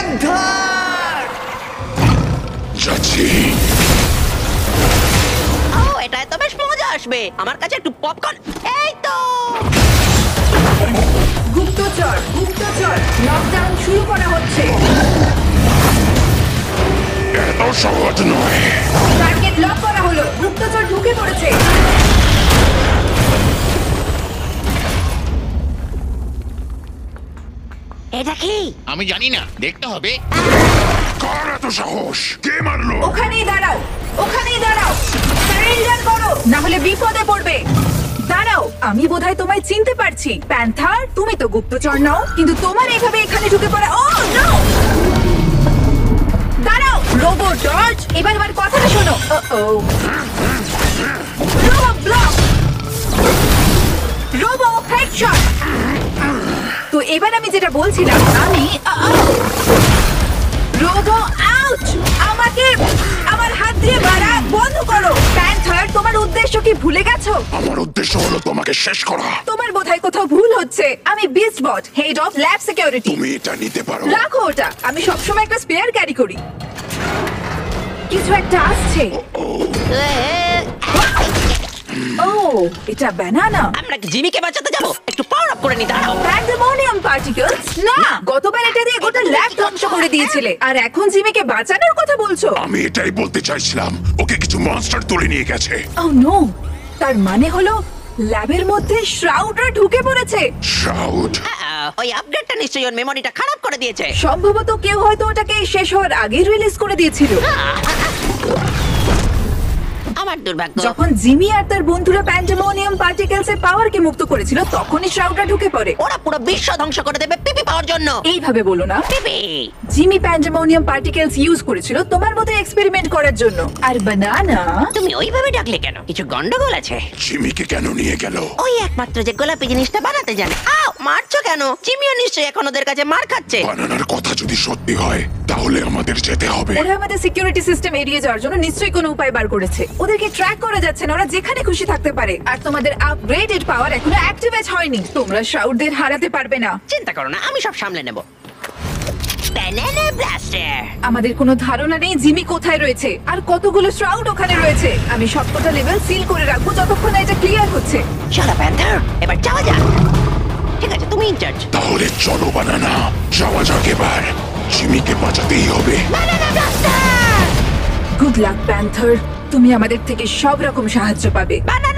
Panther! যাচ্ছি। ও এটা তো বেশ মজা আসবে। আমার কাছে একটু পপকর্ন। এই তো গুপ্তচর গুপ্তচর লকডাউন শুরু করা হচ্ছে। এত সহজ নয়। টার্গেট লক করা হলো। গুপ্তচর ঢুকে পড়েছে। এটা কি? আমি জানি না, দেখতে হবে। কার এত সাহস? কে মারলো? ওখানেই দাঁড়াও, ওখানেই দাঁড়াও। সারেন্ডার করো, না হলে বিপদে পড়বে। দাঁড়াও, আমি বোধহয় তোমায় চিনতে পারছি। প্যান্থার, তুমি তো গুপ্তচর নও, কিন্তু তোমার এইভাবে এখানে ঢুকে পড়া। ও নো! দাঁড়াও, রোবো ডজ, এবার আমার কথাটা শোনো। ও রোবো ব্লক, রোবো হেডশট। তো এবার আমি যেটা বলছিলাম, আমি রোবো আউট। আমাকে আমার হাত দিয়ে মারা বন্ধ করো। প্যান্থার, তোমার উদ্দেশ্য কি ভুলে গেছো? আমার উদ্দেশ্য হলো তোমাকে শেষ করা। তোমার বোধহয় কোথাও ভুল হচ্ছে। আমি Beast Bot, head of lab security. তুমি এটা নিতে পারো। রাখো ওটা, আমি সবসময় একটা স্পেয়ার ক্যারি করি। কিছু একটা আসছে। ও, এটা ব্যানানা। আমরা কি জিমিকে বাঁচাতে যাবো? একটু পাওয়ার আপ করে নি, দাঁড়াও। Pandemonium particles? না, গতবার এটা দিয়ে গোটা ল্যাব ধ্বংস করে দিয়েছিলে, আর এখন জিমিকে বাঁচানোর কথা বলছো? আমি এটাই বলতে চাইছিলাম, ওকে কিছু মনস্টার তুলে নিয়ে গেছে। ও নো, তার মানে হলো ল্যাবের মধ্যে শ্রাউডরা ঢুকে পড়েছে। শাউট। ওই আপগ্রেডটা নিশ্চয়ই ওর মেমোরিটা খারাপ করে দিয়েছে। সম্ভবত কেউ হয়তো ওটাকে শেষ হওয়ার আগেই রিলিজ করে দিয়েছিল। আমার দুর্ভাগ্য। যখন জিমি আর তার বন্ধুরা প্যান্ডেমোনিয়াম পার্টিকেলস এর পাওয়ারকে মুক্ত করেছিল, তখনই শ্রাউডরা ঢুকে পড়ে। ওরা পুরো বিশ্ব ধ্বংস করে দেবে পিপি পাওয়ার জন্য। এইভাবে বলো না। পিপি। জিমি প্যান্ডেমোনিয়াম পার্টিকেলস ইউজ করেছিল তোমার মতো এক্সপেরিমেন্ট করার জন্য, আর বানানা। তুমি ওইভাবে ডাকলে কেন? কিছু গন্ডগোল আছে? জিমিকে কেন নিয়ে গেল? ওই একমাত্র যে গোলাপি জিনিসটা বানাতে জানে। আও, মারছো কেন? জিমিও নিশ্চয়ই এখন ওদের কাছে মার খাচ্ছে। বানানার কথা যদি সত্যি হয়, তাহলে আমাদের যেতে হবে। ওরা আমাদের সিকিউরিটি সিস্টেম এড়িয়ে যাওয়ার জন্য নিশ্চয়ই কোনো উপায় বার করেছে। ওদেরকে ট্র্যাক করা যাচ্ছে না, ওরা যেখানে খুশি থাকতে পারে। আর তোমাদের আপগ্রেডেড পাওয়ার এখনো অ্যাক্টিভেট হয়নি। তোমরা শ্রাউডদের হারাতে পারবে না। চিন্তা করো না, আমি সব সামলে নেব। Banana blaster. আমাদের কোনো ধারণা নেই জিমি কোথায় রয়েছে আর কতগুলো শ্রাউড ওখানে রয়েছে। আমি সবকটা লেভেল সিল করে রাখবো যতক্ষণ না এটা ক্লিয়ার হচ্ছে। চলো প্যান্থার, এবার যাওয়া যাক। ঠিক আছে, তুমি ইনচার্জ। তাহলে চলো বানানা, যাওয়া যাক এবার। জিমিকে বাঁচাতেই হবে। Banana blaster. Good luck panther, তুমি আমাদের থেকে সব রকম সাহায্য পাবে। ব্যানানা